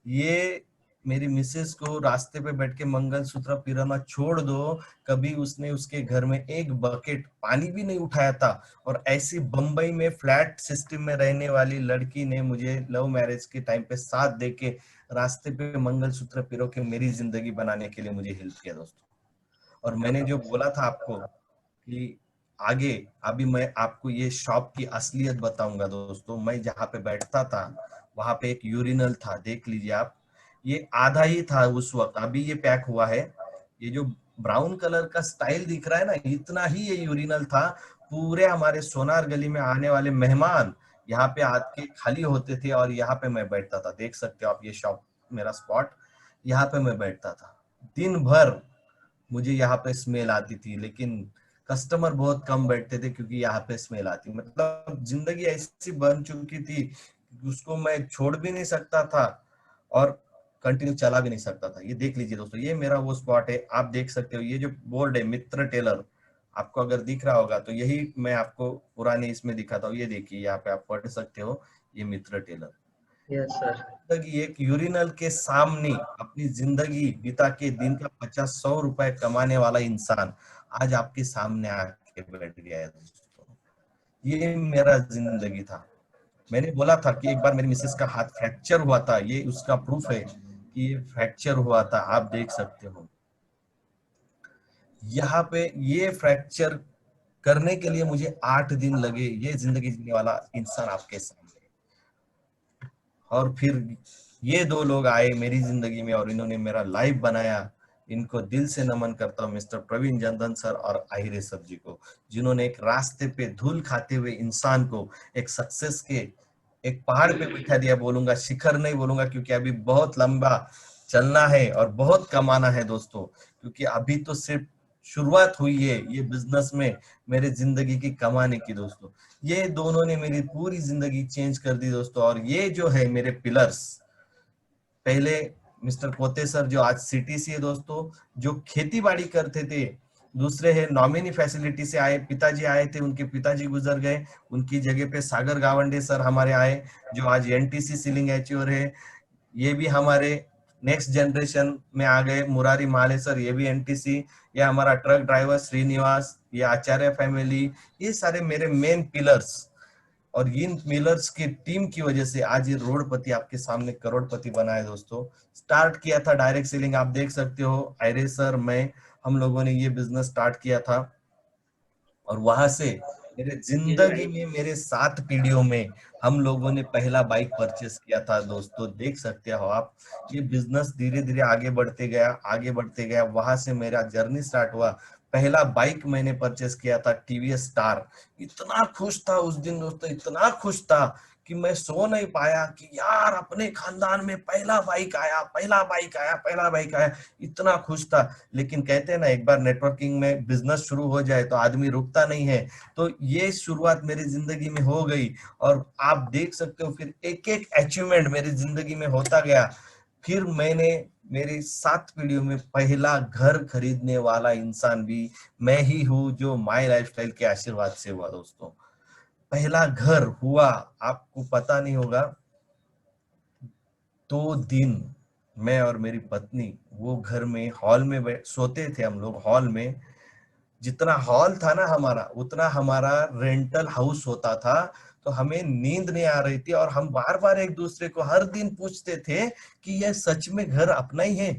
ये मेरी मिसेस को रास्ते पे बैठ के मंगल सूत्र पिराना छोड़ दो, कभी उसने उसके घर में एक बकेट पानी भी नहीं उठाया था। और ऐसी बंबई में फ्लैट सिस्टम में रहने वाली लड़की ने मुझे लव मैरिज के टाइम पे साथ दे के रास्ते पे मंगल सूत्र पिरो के मेरी जिंदगी बनाने के लिए मुझे हेल्प किया दोस्तों। और मैंने जो बोला था आपको कि आगे, अभी मैं आपको ये शॉप की असलियत बताऊंगा दोस्तों। मैं जहाँ पे बैठता था वहां पे एक यूरिनल था, देख लीजिए आप। ये आधा ही था उस वक्त, अभी ये पैक हुआ है। ये जो ब्राउन कलर का स्टाइल दिख रहा है ना, इतना ही ये यूरिनल था। पूरे हमारे सोनार गली में आने वाले मेहमान यहाँ पे आके खाली होते थे, और यहाँ पे मैं बैठता था। देख सकते हो आप ये शॉप, मेरा स्पॉट, यहाँ पे मैं बैठता था। दिन भर मुझे यहाँ पे स्मेल आती थी, लेकिन कस्टमर बहुत कम बैठते थे क्योंकि यहाँ पे स्मेल आती। मतलब जिंदगी ऐसी बन चुकी थी कि उसको मैं छोड़ भी नहीं सकता था और कंटिन्यू चला भी नहीं सकता था। ये देख लीजिए दोस्तों, ये मेरा वो स्पॉट है, आप देख सकते हो। ये जो बोर्ड है मित्र टेलर, आपको अगर दिख रहा होगा तो यही मैं आपको पुराने इसमें दिखाता हूँ। ये देखिए यहाँ पे आप पढ़ सकते हो, ये मित्र टेलर। Yes sir. जिंदगी एक यूरिनल के सामने अपनी जिंदगी बिता के दिन का 50-100 रुपए कमाने वाला इंसान आज आपके सामने आके बैठ गया है दोस्तों। ये मेरा जिंदगी था। मैंने बोला था कि एक बार मेरी मिसेस का हाथ फ्रैक्चर हुआ था, ये उसका प्रूफ है कि ये फ्रैक्चर हुआ था, आप देख सकते हो। यहाँ पे ये फ्रैक्चर करने के लिए मुझे 8 दिन लगे। ये जिंदगी जीने वाला इंसान आपके सामने। और फिर ये दो लोग आए मेरी जिंदगी में और इन्होंने मेरा लाइफ बनाया। इनको दिल से नमन करता हूँ, मिस्टर प्रवीण जंदन सर और आहिरे सर जी को, जिन्होंने एक रास्ते पे धूल खाते हुए इंसान को एक सक्सेस के एक पहाड़ पे बिठा दिया। बोलूंगा शिखर नहीं बोलूंगा, क्योंकि अभी बहुत लंबा चलना है और बहुत कमाना है दोस्तों। क्योंकि अभी तो सिर्फ शुरुआत हुई है ये बिजनेस में मेरे जिंदगी की कमाने की दोस्तों, ये दोनों ने मेरी पूरी जिंदगी चेंज कर दी दोस्तों। और ये जो है मेरे पिलर्स, पहले मिस्टर पोते सर जो आज सीटीसी है दोस्तों, जो खेती बाड़ी करते थे। दूसरे है नॉमिनी फैसिलिटी से आए, पिताजी आए थे, उनके पिताजी गुजर गए, उनकी जगह पे सागर गावंडे सर हमारे आए, जो आज एनटीसी सीलिंग एच्योर है। ये भी हमारे नेक्स्ट जनरेशन में आ गए। मुरारी माले सर, ये भी एनटीसी। ये हमारा ट्रक ड्राइवर श्रीनिवास, ये आचार्य फैमिली, ये सारे मेरे मेन पिलर्स। और इन मिलर्स की टीम की वजह से आज ये रोडपति आपके सामने करोड़पति बना है दोस्तों। स्टार्ट किया था डायरेक्ट सेलिंग, आप देख सकते हो, आयरे सर, मैं, हम लोगों ने ये बिजनेस स्टार्ट किया था। और वहां से मेरे जिंदगी में मेरे 7 पीढ़ियों में हम लोगों ने पहला बाइक परचेस किया था दोस्तों, देख सकते हो आप। ये बिजनेस धीरे धीरे आगे बढ़ते गया, आगे बढ़ते गया, वहां से मेरा जर्नी स्टार्ट हुआ। पहला बाइक मैंने परचेस किया था टीवीएस स्टार। इतना खुश था उस दिन दोस्तों, इतना खुश था कि मैं सो नहीं पाया कि यार अपने खानदान में पहला बाइक आया, पहला बाइक आया, पहला बाइक आया, इतना खुश था। लेकिन कहते हैं ना, एक बार नेटवर्किंग में बिजनेस शुरू हो जाए तो आदमी रुकता नहीं है। तो ये शुरुआत मेरी जिंदगी में हो गई, और आप देख सकते हो फिर एक एक अचीवमेंट मेरी जिंदगी में होता गया। फिर मैंने मेरी 7 पीढ़ियों में पहला घर खरीदने वाला इंसान भी मैं ही हूँ, जो माई लाइफस्टाइल के आशीर्वाद से हुआ दोस्तों। पहला घर हुआ, आपको पता नहीं होगा, 2 दिन मैं और मेरी पत्नी वो घर में हॉल में सोते थे हम लोग। हॉल में जितना हॉल था ना हमारा, उतना हमारा रेंटल हाउस होता था। तो हमें नींद नहीं आ रही थी, और हम बार बार एक दूसरे को हर दिन पूछते थे कि यह सच में घर अपना ही है,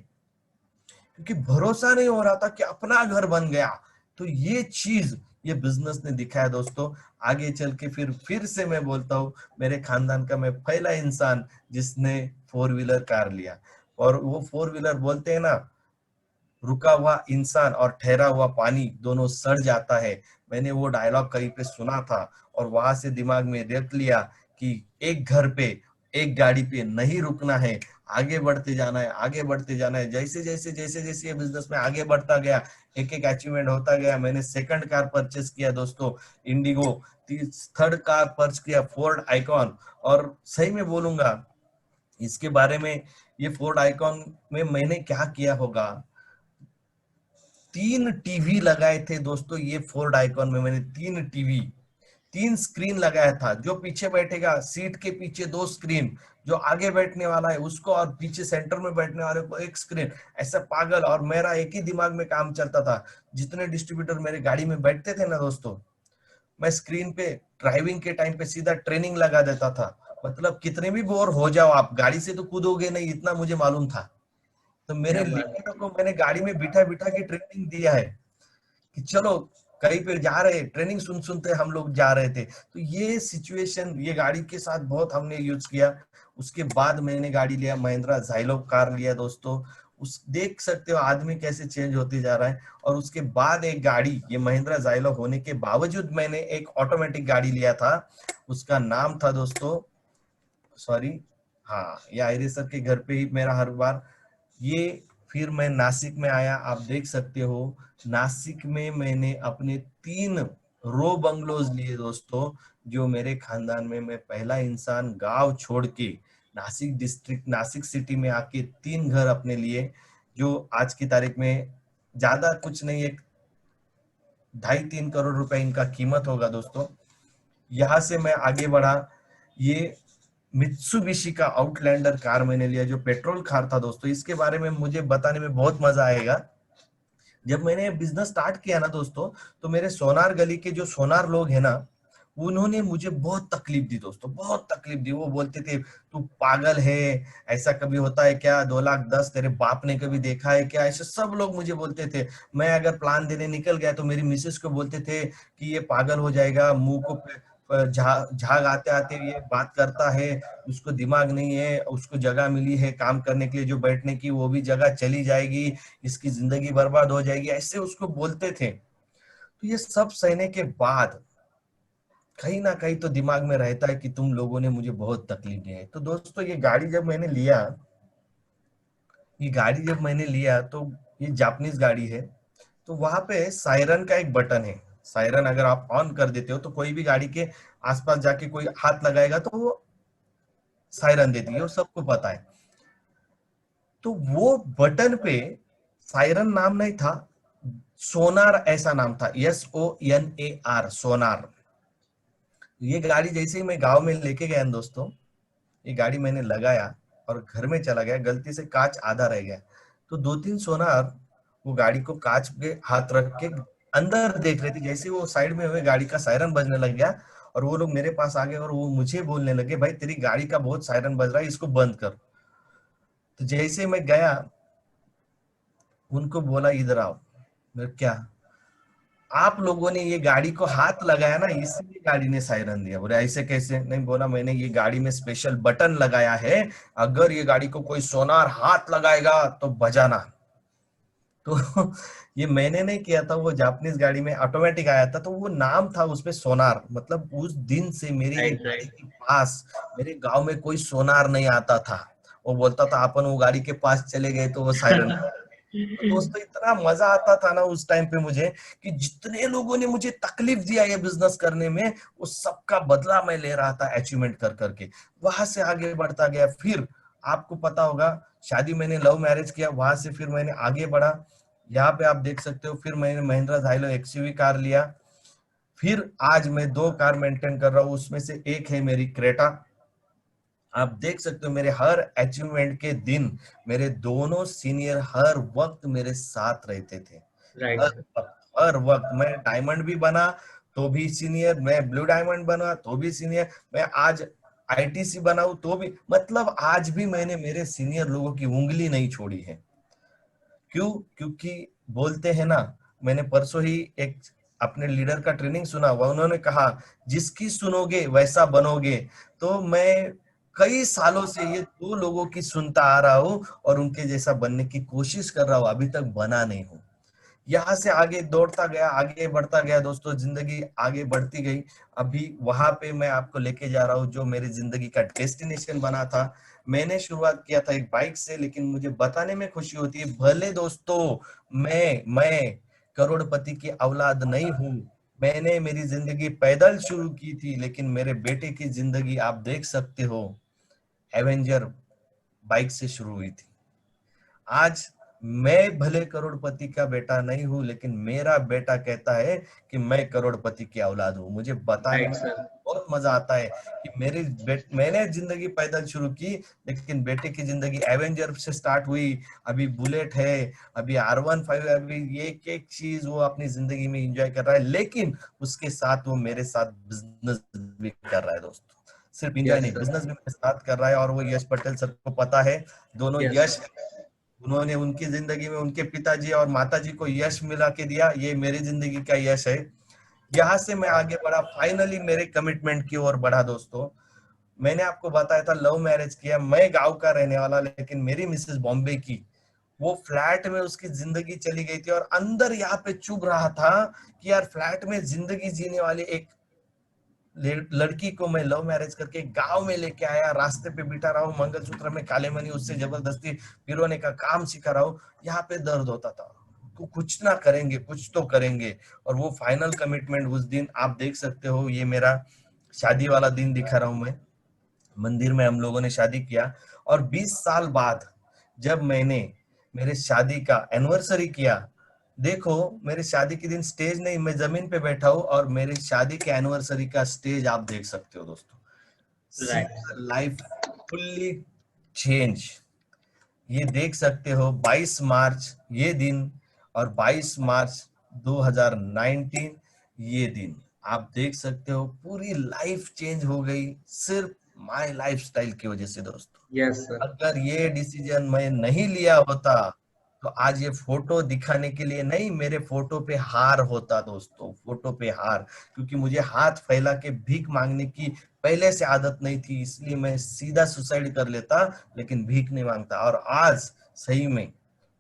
क्योंकि भरोसा नहीं हो रहा था कि अपना घर बन गया। तो ये चीज ये बिजनेस ने दिखाया दोस्तों। आगे चल के फिर से मैं बोलता हूँ, मेरे खानदान का मैं पहला इंसान जिसने 4 व्हीलर कार लिया। और वो 4 व्हीलर बोलते हैं ना, रुका हुआ इंसान और ठहरा हुआ पानी दोनों सड़ जाता है। मैंने वो डायलॉग कहीं पे सुना था, और वहां से दिमाग में रख लिया कि एक घर पे, एक गाड़ी पे नहीं रुकना है, आगे बढ़ते जाना है, आगे बढ़ते जाना है। जैसे जैसे जैसे जैसे ये बिजनेस में आगे बढ़ता गया, एक एक अचीवमेंट होता गया। मैंने सेकंड कार परचेस किया दोस्तों, इंडिगो। थर्ड कार परचेस किया, फोर्ड आइकॉन। और सही में बोलूंगा इसके बारे में, ये फोर्ड आइकॉन में मैंने क्या किया होगा, 3 टीवी लगाए थे दोस्तों। ये फोर्ड आइकॉन में मैंने 3 टीवी, 3 स्क्रीन लगाया था। जो पीछे बैठेगा सीट के पीछे 2 स्क्रीन, जो आगे बैठने वाला है उसको और पीछे सेंटर में बैठने वाले को एक स्क्रीन, ऐसा पागल। और मेरा एक ही दिमाग में काम चलता था, जितने डिस्ट्रीब्यूटर मेरे गाड़ी में बैठते थे ना दोस्तों, मैं स्क्रीन पे ड्राइविंग के टाइम पे सीधा ट्रेनिंग लगा देता था। मतलब कितने भी बोर हो जाओ आप, गाड़ी से तो कूदोगे नहीं, इतना मुझे मालूम था। तो मेरे क्या बात लीडरों को मैंने गाड़ी में बिठा बिठा के ट्रेनिंग दिया है कि चलो कहीं पे जा रहे, ट्रेनिंग सुन सुनते हम लोग जा रहे थे। तो ये सिचुएशन ये गाड़ी के साथ बहुत हमने यूज किया। उसके बाद मैंने गाड़ी लिया, महिंद्रा जाइलो कार लिया दोस्तों। उस देख सकते हो आदमी कैसे चेंज होते जा रहा है। और उसके बाद एक गाड़ी, ये महिंद्रा जाइलो होने के बावजूद मैंने एक ऑटोमेटिक गाड़ी लिया था। उसका नाम था दोस्तों, सॉरी, हाँ, ये आयरे सर के घर पे ही मेरा हर बार ये। फिर मैं नासिक में आया, आप देख सकते हो, नासिक में मैंने अपने 3 रो बंगलोज लिए दोस्तों। जो मेरे खानदान में मैं पहला इंसान गांव छोड़ के नासिक डिस्ट्रिक्ट, नासिक सिटी में आके 3 घर अपने लिए, जो आज की तारीख में ज्यादा कुछ नहीं, एक 2.5-3 करोड़ रुपए इनका कीमत होगा दोस्तों। यहाँ से मैं आगे बढ़ा। ये मित्सुबिशी का आउटलैंडर कार मैंने लिया, जो पेट्रोल कार था दोस्तों। इसके बारे में मुझे बताने में बहुत मजा आएगा। जब मैंने बिजनेस स्टार्ट किया ना दोस्तों, तो मेरे सोनार गली के जो सोनार लोग हैं ना, उन्होंने मुझे बहुत तकलीफ दी दोस्तों, बहुत तकलीफ दी। वो बोलते थे तू पागल है, ऐसा कभी होता है क्या, 2 लाख 10 तेरे बाप ने कभी देखा है क्या, ऐसे सब लोग मुझे बोलते थे। मैं अगर प्लान देने निकल गया तो मेरी मिसेस को बोलते थे कि ये पागल हो जाएगा, मुंह को झाग आते आते ये बात करता है, उसको दिमाग नहीं है, उसको जगह मिली है काम करने के लिए जो बैठने की, वो भी जगह चली जाएगी, इसकी जिंदगी बर्बाद हो जाएगी, ऐसे उसको बोलते थे। तो ये सब सहने के बाद कहीं ना कहीं तो दिमाग में रहता है कि तुम लोगों ने मुझे बहुत तकलीफ दी है। तो दोस्तों ये गाड़ी जब मैंने लिया, ये गाड़ी जब मैंने लिया तो ये जापानीज गाड़ी है। तो वहां पे सायरन का एक बटन है। सायरन अगर आप ऑन कर देते हो तो कोई भी गाड़ी के आसपास जाके कोई हाथ लगाएगा तो वो सायरन देती है, वो सबको पता है। तो वो बटन पे सायरन नाम नहीं था, सोनार ऐसा नाम था, SONAR, सोनार। ये गाड़ी जैसे ही मैं गांव में लेके गया ना दोस्तों, ये गाड़ी मैंने लगाया और घर में चला गया, गलती से कांच आधा रह गया। तो दो तीन सोनार वो गाड़ी को कांच पे हाथ रख के अंदर देख रहे थे। जैसे वो साइड में हुए गाड़ी का सायरन बजने लग गया और वो लोग मेरे पास आ गए और वो मुझे बोलने लगे, भाई तेरी गाड़ी का बहुत सायरन बज रहा है, इसको बंद कर। तो जैसे मैं गया, उनको बोला इधर आओ। मैं क्या, आप लोगों ने ये गाड़ी को हाथ लगाया ना, इसलिए गाड़ी ने सायरन दिया। बोले ऐसे कैसे? नहीं, बोला मैंने ये गाड़ी में स्पेशल बटन लगाया है, अगर ये गाड़ी को कोई सोनार हाथ लगाएगा तो बजाना। तो ये मैंने नहीं किया था, वो जापानीज गाड़ी में ऑटोमेटिक आया था, तो वो नाम था उसपे सोनार। मतलब उस दिन से मेरे ये राइट गाड़ी राइट। के पास, मेरे गांव में कोई सोनार नहीं आता था। वो बोलता था अपन वो गाड़ी के पास चले गए तो वो सायरन। तो दोस्तों इतना मजा आता था ना उस टाइम पे मुझे, कि जितने लोगों ने मुझे तकलीफ दिया ये बिजनेस करने में, उस सबका बदला मैं ले रहा था अचीवमेंट कर करके। वहां से आगे बढ़ता गया। फिर आपको पता होगा, शादी मैंने लव मैरिज किया, वहां से फिर मैंने आगे बढ़ा। यहाँ पे आप देख सकते हो, फिर मैंने महिंद्रा झाइलो एक्सयूवी कार लिया। फिर आज मैं दो कार मेंटेन कर रहा हूँ, उसमें से एक है मेरी क्रेटा। आप देख सकते हो मेरे हर अचीवमेंट के दिन मेरे दोनों सीनियर हर वक्त मेरे साथ रहते थे। राइट हर सर। वक्त, हर वक्त। मैं डायमंड भी बना तो भी सीनियर, मैं ब्लू डायमंड बना तो भी सीनियर, मैं आज ITC बनाऊं तो भी, मतलब आज भी मैंने मेरे सीनियर लोगों की उंगली नहीं छोड़ी है। क्यों? क्योंकि बोलते हैं ना, मैंने परसों ही एक अपने लीडर का ट्रेनिंग सुना हुआ, उन्होंने कहा जिसकी सुनोगे वैसा बनोगे। तो मैं कई सालों से ये दो लोगों की सुनता आ रहा हूँ और उनके जैसा बनने की कोशिश कर रहा हूँ, अभी तक बना नहीं हूँ। यहाँ से आगे दौड़ता गया, आगे बढ़ता गया दोस्तों, जिंदगी आगे बढ़ती गई। अभी वहां पे मैं आपको लेके जा रहा हूँ जो मेरी जिंदगी का डेस्टिनेशन बना था। मैंने शुरुआत किया था एक बाइक से, लेकिन मुझे बताने में खुशी होती है, भले दोस्तों मैं करोड़पति की औलाद नहीं हूँ। मैंने मेरी जिंदगी पैदल शुरू की थी, लेकिन मेरे बेटे की जिंदगी आप देख सकते हो, एवेंजर बाइक से शुरू हुई थी। आज मैं भले करोड़पति का बेटा नहीं हूं, लेकिन मेरा बेटा कहता है कि मैं करोड़पति की औलाद हूं। मुझे बताने राइट में सर। बहुत मजा आता है कि मैंने जिंदगी पैदल शुरू की, लेकिन बेटे की जिंदगी एवेंजर से स्टार्ट हुई। अभी बुलेट है, अभी R15 है, अभी एक एक चीज वो अपनी जिंदगी में एंजॉय कर रहा है, लेकिन उसके साथ वो मेरे साथ बिजनेस भी कर रहा है दोस्तों। सिर्फ एंजॉय यस नहीं, सर। बिजनेस भी मेरे साथ कर रहा है। और वो यश पटेल सर को पता है, दोनों यस यश, उन्होंने उनकी जिंदगी में उनके पिताजी और माताजी को यश मिला के दिया, ये मेरी जिंदगी का यश है। यहाँ से मैं आगे बढ़ा, फाइनली मेरे कमिटमेंट की ओर बढ़ा दोस्तों। मैंने आपको बताया था लव मैरिज किया, मैं गांव का रहने वाला, लेकिन मेरी मिसेस बॉम्बे की। वो फ्लैट में उसकी जिंदगी चली गई थी और अंदर यहाँ पे चुभ रहा था कि यार फ्लैट में जिंदगी जीने वाली एक लड़की को मैं लव मैरिज करके गांव में लेके आया, रास्ते पे बिठा रहा हूँ, मंगलसूत्र में काले मनी उससे जबरदस्ती पिरोने का काम सिखा रहा हूँ। यहाँ पे दर्द होता था, तो कुछ ना करेंगे, कुछ तो करेंगे। और वो फाइनल कमिटमेंट उस दिन आप देख सकते हो, ये मेरा शादी वाला दिन दिखा रहा हूं मैं। मंदिर में हम लोगों ने शादी किया और 20 साल बाद जब मैंने मेरे शादी का एनिवर्सरी किया, देखो मेरे शादी के दिन स्टेज नहीं, मैं जमीन पे बैठा हूँ और मेरे शादी के एनिवर्सरी का स्टेज आप देख सकते हो दोस्तों। राइट सीधा सर। Life fully change. ये देख सकते हो 22 मार्च ये दिन, और 22 मार्च 2019 ये दिन, आप देख सकते हो पूरी लाइफ चेंज हो गई सिर्फ माय लाइफस्टाइल की वजह से दोस्तों। Yes sir. अगर ये डिसीजन मैं नहीं लिया होता तो आज ये फोटो दिखाने के लिए नहीं, मेरे फोटो पे हार होता दोस्तों, फोटो पे हार। क्योंकि मुझे हाथ फैला के भीख मांगने की पहले से आदत नहीं थी, इसलिए मैं सीधा सुसाइड कर लेता, लेकिन भीख नहीं मांगता। और आज सही में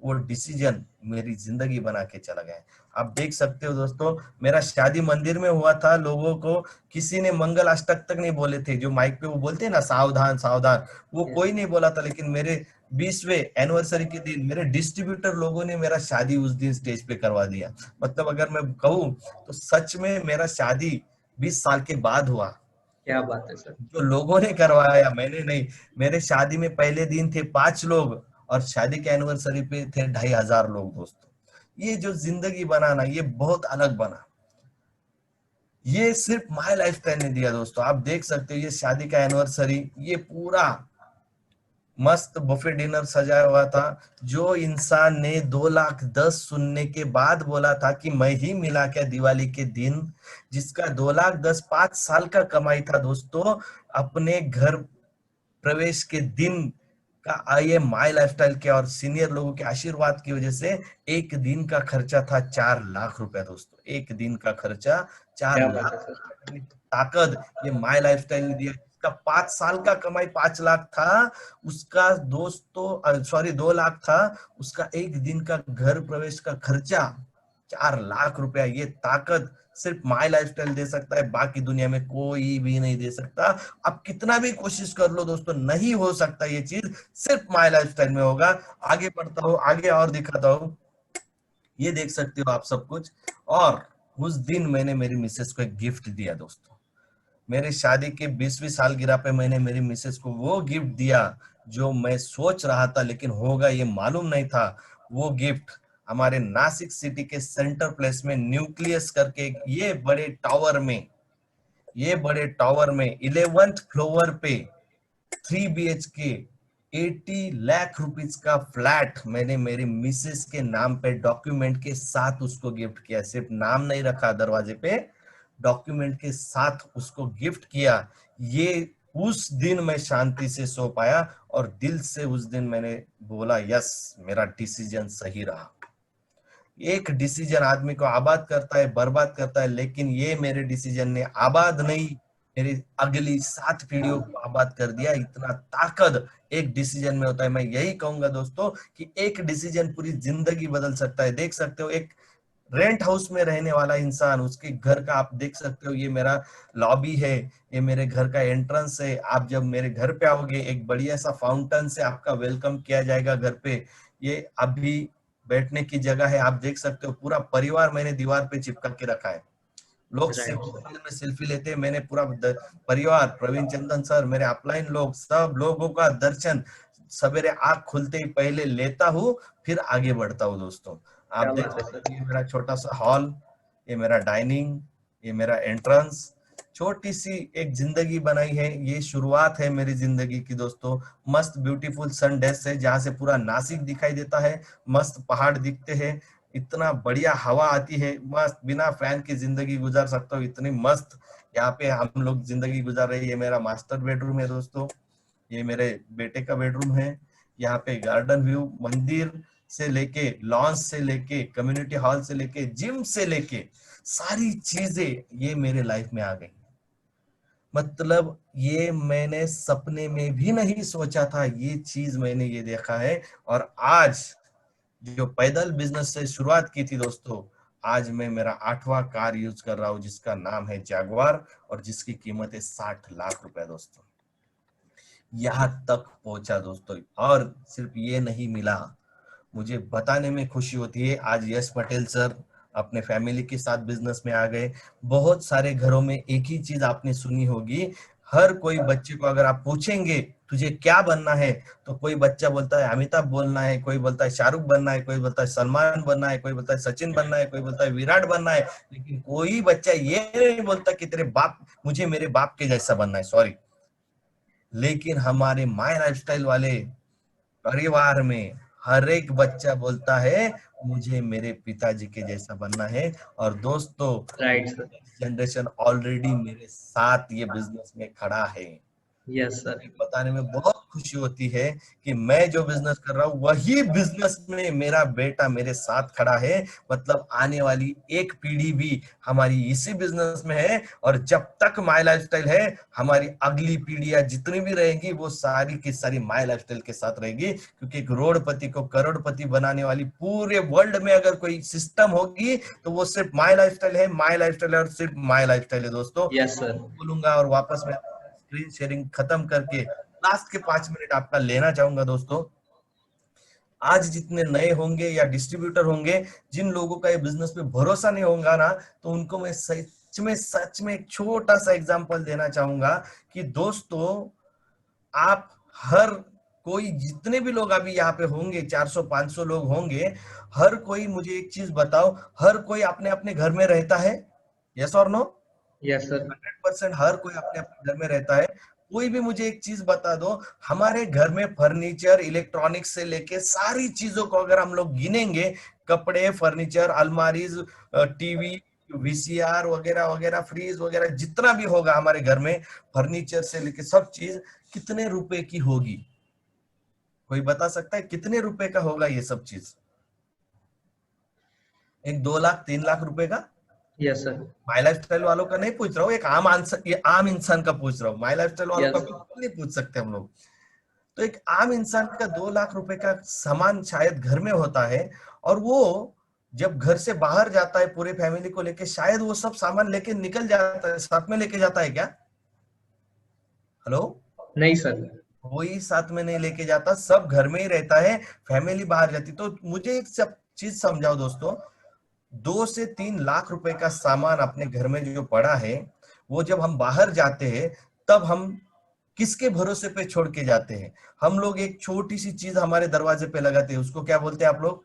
वो डिसीजन मेरी जिंदगी बना के चला गया है। आप देख सकते हो दोस्तों, मेरा शादी मंदिर में हुआ था, लोगों को किसी ने मंगल अष्टक तक नहीं बोले थे, जो माइक पे वो बोलते हैं ना सावधान सावधान, वो Yes. कोई नहीं बोला था। लेकिन मेरे 20वें एनिवर्सरी के दिन मेरे डिस्ट्रीब्यूटर लोगों ने मेरा शादी उस दिन स्टेज पे करवा दिया। मतलब अगर मैं कहूँ तो सच में मेरा शादी 20 साल के बाद हुआ। क्या बात है सर। जो लोगों ने करवाया, मैंने नहीं। मेरे शादी में पहले दिन थे 5 लोग, और शादी के एनिवर्सरी पे थे 2500 लोग दोस्तों। ये जो जिंदगी बना ना, ये बहुत अलग बना। ये सिर्फ माई लाइफस्टाइल ने दिया दोस्तों। आप देख सकते हो ये शादी का एनिवर्सरी, ये पूरा मस्त बुफे डिनर सजाया हुआ था। जो इंसान ने 2,10,000 सुनने के बाद बोला था कि मैं ही मिला क्या दिवाली के दिन, जिसका 2,10,000 5 साल का कमाई था दोस्तों, अपने घर प्रवेश के दिन का ये माई लाइफस्टाइल के और सीनियर लोगों के आशीर्वाद की वजह से एक दिन का खर्चा था 4 लाख रुपया दोस्तों। एक दिन का खर्चा चार क्या बात लाख है सर। अपनी ताकत ये माई लाइफस्टाइल ने दिया। इसका 5 साल का कमाई 5 लाख था, उसका दोस्तों सॉरी 2 लाख था, उसका एक दिन का घर प्रवेश का खर्चा 4 लाख रुपया। ये ताकत सिर्फ माई लाइफस्टाइल दे सकता है, बाकी दुनिया में कोई भी नहीं दे सकता। आप कितना भी कोशिश कर लो दोस्तों, नहीं हो सकता ये चीज, सिर्फ माई लाइफस्टाइल में होगा। आगे बढ़ता हूँ, आगे और दिखाता हूँ। ये देख सकते हो आप सब कुछ। और उस दिन मैंने मेरी मिसेस को एक गिफ्ट दिया दोस्तों। मेरी शादी के 20वीं सालगिरह पे मैंने मेरी मिसेस को वो गिफ्ट दिया जो मैं सोच रहा था, लेकिन होगा ये मालूम नहीं था। वो गिफ्ट हमारे नासिक सिटी के सेंटर प्लेस में न्यूक्लियस करके ये बड़े टावर में 11th फ्लोर पे 3 BHK 80 लाख रुपीज का फ्लैट मैंने मेरी मिसेस के नाम पे डॉक्यूमेंट के साथ उसको गिफ्ट किया। सिर्फ नाम नहीं रखा दरवाजे पे, डॉक्यूमेंट के साथ उसको गिफ्ट किया। ये उस दिन मैं शांति से सो पाया, और दिल से उस दिन मैंने बोला यस, मेरा डिसीजन सही रहा। एक डिसीजन आदमी को आबाद करता है, बर्बाद करता है, लेकिन ये मेरे डिसीजन ने आबाद नहीं, मेरी अगली 7 पीढ़ियों को आबाद कर दिया। इतना ताकत एक डिसीजन में होता है। मैं यही कहूंगा दोस्तों कि एक डिसीजन पूरी जिंदगी बदल सकता है। देख सकते हो एक रेंट हाउस में रहने वाला इंसान, उसके घर का आप देख सकते हो, ये मेरा लॉबी है, ये मेरे घर का एंट्रेंस है। आप जब मेरे घर पे आओगे, एक बढ़िया सा फाउंटेन से आपका वेलकम किया जाएगा घर पे। ये अभी बैठने की जगह है, आप देख सकते हो। पूरा परिवार मैंने दीवार पे चिपका के रखा है। लोग सिर्फ राइट सर। मोबाइल में सेल्फी लेते हैं, मैंने पूरा परिवार, प्रवीण चंदन सर, मेरे अपलाइन लोग, सब लोगों का दर्शन सवेरे आंख खुलते ही पहले लेता हूँ, फिर आगे बढ़ता हूँ दोस्तों। आप क्या देख बात है सकते सर। हो ये मेरा छोटा सा हॉल, ये मेरा डाइनिंग, ये मेरा एंट्रेंस। छोटी सी एक जिंदगी बनाई है, ये शुरुआत है मेरी जिंदगी की दोस्तों। मस्त ब्यूटीफुल सन डेस है, जहाँ से पूरा नासिक दिखाई देता है, मस्त पहाड़ दिखते हैं, इतना बढ़िया हवा आती है, मस्त बिना फैन की जिंदगी गुजार सकता हूँ, इतनी मस्त यहाँ पे हम लोग जिंदगी गुजार रहे हैं। ये मेरा मास्टर बेडरूम है दोस्तों, ये मेरे बेटे का बेडरूम है। यहाँ पे गार्डन व्यू, मंदिर से लेके, लॉन्च से लेके, कम्युनिटी हॉल से लेके, जिम से लेके, सारी चीजें ये मेरे लाइफ में आ गई। मतलब ये मैंने सपने में भी नहीं सोचा था, ये चीज मैंने ये देखा है। और आज जो पैदल बिजनेस से शुरुआत की थी दोस्तों, आज मैं मेरा 8वां कार यूज कर रहा हूँ, जिसका नाम है जैगवार, और जिसकी कीमत है 60 लाख रुपए दोस्तों। यहाँ तक पहुंचा दोस्तों। और सिर्फ ये नहीं मिला, मुझे बताने में खुशी होती है, आज यश पटेल सर अपने फैमिली के साथ बिजनेस में आ गए। बहुत सारे घरों में एक ही चीज आपने सुनी होगी, हर कोई बच्चे को अगर आप पूछेंगे तुझे क्या बनना है, तो कोई बच्चा बोलता है अमिताभ बनना है, कोई बोलता है शाहरुख बनना है, कोई बोलता है सलमान बनना है, कोई बोलता है सचिन बनना है, कोई बोलता है विराट बनना है। लेकिन कोई बच्चा ये नहीं बोलता कि तेरे बाप, मुझे मेरे बाप के जैसा बनना है, सॉरी। लेकिन हमारे माय लाइफस्टाइल वाले परिवार में हर एक बच्चा बोलता है मुझे मेरे पिताजी के जैसा बनना है। और दोस्तों, राइट सर। जनरेशन ऑलरेडी मेरे साथ ये बिजनेस में खड़ा है। Yes sir. बताने में बहुत खुशी होती है कि मैं जो बिजनेस कर रहा हूँ वही बिजनेस में मेरा बेटा मेरे साथ खड़ा है। मतलब आने वाली एक पीढ़ी भी हमारी इसी बिजनेस में है, और जब तक माई लाइफस्टाइल है हमारी अगली पीढ़ियां जितनी भी रहेंगी वो सारी की सारी माई लाइफस्टाइल के साथ रहेगी। क्योंकि एक करोड़पति को करोड़पति बनाने वाली पूरे वर्ल्ड में अगर कोई सिस्टम होगी तो वो सिर्फ माई लाइफस्टाइल है, माई लाइफस्टाइल है और सिर्फ माई लाइफस्टाइल है दोस्तों। Yes sir. बोलूंगा और वापस मैं स्क्रीन शेयरिंग खत्म करके लास्ट के 5 मिनट आपका लेना चाहूंगा दोस्तों। आज जितने नए होंगे या डिस्ट्रीब्यूटर होंगे, जिन लोगों का ये बिजनेस पे भरोसा नहीं होगा ना, तो उनको मैं सच में एक छोटा सा एग्जांपल देना चाहूंगा कि दोस्तों आप हर कोई जितने भी लोग अभी यहाँ पे होंगे 400-500 लोग होंगे, हर कोई मुझे एक चीज बताओ, हर कोई अपने अपने घर में रहता है? यस और नो? Yes sir. 100% हर कोई अपने अपने घर में रहता है। कोई भी मुझे एक चीज बता दो, हमारे घर में फर्नीचर इलेक्ट्रॉनिक्स से लेके सारी चीजों को अगर हम लोग गिनेंगे, कपड़े, फर्नीचर, अलमारीज, टीवी, वीसीआर वगैरह वगैरह, फ्रीज वगैरह, जितना भी होगा हमारे घर में फर्नीचर से लेके सब चीज कितने रुपए की होगी? कोई बता सकता है कितने रुपए का होगा ये सब चीज? एक 2 लाख 3 लाख रुपए का? Yes sir. माई लाइफस्टाइल वालों का नहीं पूछ रहा हूँ, एक आम आंसर, ये आम इंसान का पूछ रहा हूँ। माई लाइफस्टाइल वालों का यस। बिल्कुल नहीं पूछ सकते हम लोग। तो एक आम इंसान का 2 लाख रुपए का सामान शायद घर में होता है, और वो जब घर से बाहर जाता है पूरे फैमिली को लेके, शायद वो सब सामान लेके निकल जाता है, साथ में लेके जाता है क्या? हेलो? नहीं सर। कोई साथ में नहीं लेके जाता, सब घर में ही रहता है, फैमिली बाहर जाती। तो मुझे एक सब चीज समझाओ दोस्तों, 2 से 3 लाख रुपए का सामान अपने घर में जो पड़ा है, वो जब हम बाहर जाते हैं तब हम किसके भरोसे पे छोड़ के जाते हैं? हम लोग एक छोटी सी चीज हमारे दरवाजे पे लगाते हैं, उसको क्या बोलते हैं आप लोग?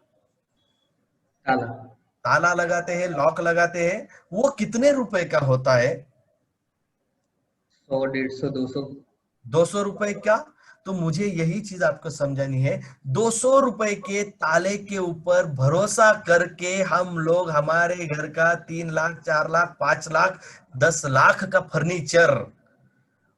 ताला। ताला लगाते हैं, लॉक लगाते हैं। वो कितने रुपए का होता है? 100, 150, 200। 200 रुपए का? तो मुझे यही चीज आपको समझानी है। 200 रुपए के ताले के ऊपर भरोसा करके हम लोग हमारे घर का 3 लाख 4 लाख 5 लाख 10 लाख का फर्नीचर,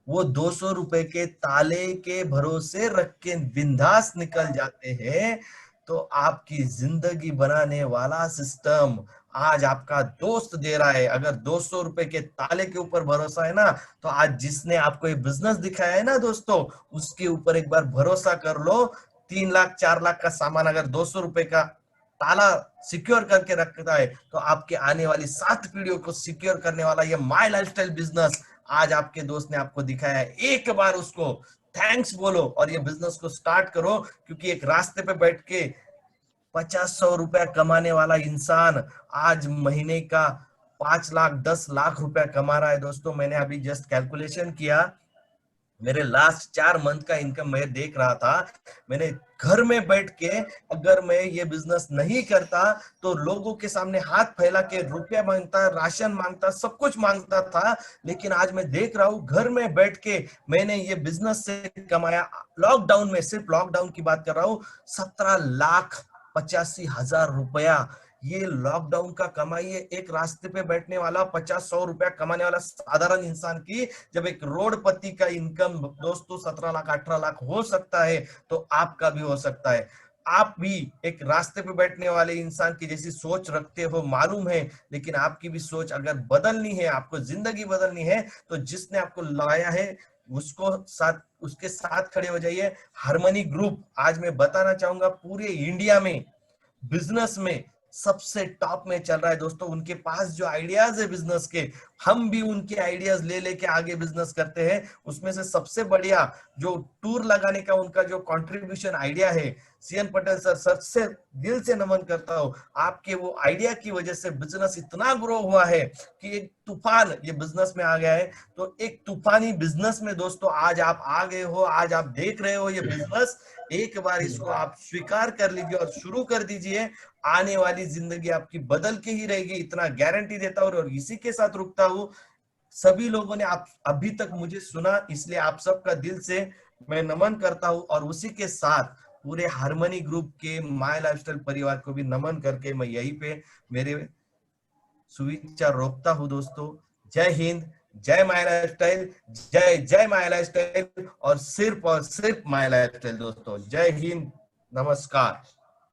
वो 200 रुपए के ताले के भरोसे रख के बिंदास निकल जाते हैं। तो आपकी जिंदगी बनाने वाला सिस्टम आज आपका दोस्त दे रहा है। अगर 200 रुपए के ताले के ऊपर भरोसा है ना, तो आज जिसने आपको ये बिजनेस दिखाया है ना दोस्तों, उसके ऊपर एक बार भरोसा कर लो। 3 लाख 4 लाख का सामान अगर 200 रुपए का ताला सिक्योर करके रखता है, तो आपके आने वाली 7 पीढ़ियों को सिक्योर करने वाला ये माई लाइफस्टाइल बिजनेस आज आपके दोस्त ने आपको दिखाया है। एक बार उसको थैंक्स बोलो और ये बिजनेस को स्टार्ट करो। क्योंकि एक रास्ते पे बैठ के 50-100 रुपया कमाने वाला इंसान आज महीने का 5 लाख 10 लाख रुपया कमा रहा है दोस्तों। मैंने अभी जस्ट कैलकुलेशन किया, मेरे लास्ट 4 मंथ का इनकम मैं देख रहा था। मैंने घर में बैठ के, अगर मैं ये बिजनेस नहीं करता तो लोगों के सामने हाथ फैला के रुपया मांगता, राशन मांगता, सब कुछ मांगता था। लेकिन आज मैं देख रहा हूँ घर में बैठ के मैंने ये बिजनेस से कमाया, लॉकडाउन में, सिर्फ लॉकडाउन की बात कर रहा हूँ, 17,85,000 रुपया। ये लॉकडाउन का कमाई है एक रास्ते पे बैठने वाला 50-100 रुपया कमाने वाला साधारण इंसान की। जब एक रोडपति का इनकम दोस्तों 17 लाख 18 लाख हो सकता है, तो आपका भी हो सकता है। आप भी एक रास्ते पे बैठने वाले इंसान की जैसी सोच रखते हो मालूम है, लेकिन आपकी भी सोच अगर बदलनी है, आपको जिंदगी बदलनी है, तो जिसने आपको लाया है उसको साथ, उसके साथ खड़े हो जाइए। हार्मनी ग्रुप, आज मैं बताना चाहूंगा पूरे इंडिया में बिजनेस में सबसे टॉप में चल रहा है दोस्तों। उनके पास जो आइडियाज है बिजनेस के, हम भी उनके आइडियाज ले लेके आगे बिजनेस करते हैं। उसमें से सबसे बढ़िया जो टूर लगाने का उनका जो कंट्रीब्यूशन आइडिया है, सीएन पटेल सर, सर से दिल से नमन करता हूँ। आपके वो आइडिया की वजह से बिजनेस इतना ग्रो हुआ है कि एक तूफान ये बिजनेस में आ गया है। तो एक तूफानी बिजनेस में दोस्तों आज आप आ गए हो, आज आप देख रहे हो ये बिजनेस। एक बार इसको आप स्वीकार कर लीजिए और शुरू कर दीजिए। आने वाली जिंदगी आपकी बदल के ही रहेगी, इतना गारंटी देता हूं। और इसी के साथ रुकता हूं। सभी लोगों ने आप अभी तक मुझे सुना, इसलिए आप सबका दिल से मैं नमन करता हूं। और उसी के साथ पूरे हार्मनी ग्रुप के माय लाइफस्टाइल परिवार को भी नमन करके मैं यहीं पे मेरे सुविचार रोकता हूं दोस्तों। जय हिंद, जय माय लाइफस्टाइल, जय जय माय लाइफस्टाइल और सिर्फ माय लाइफस्टाइल दोस्तों। जय हिंद, नमस्कार।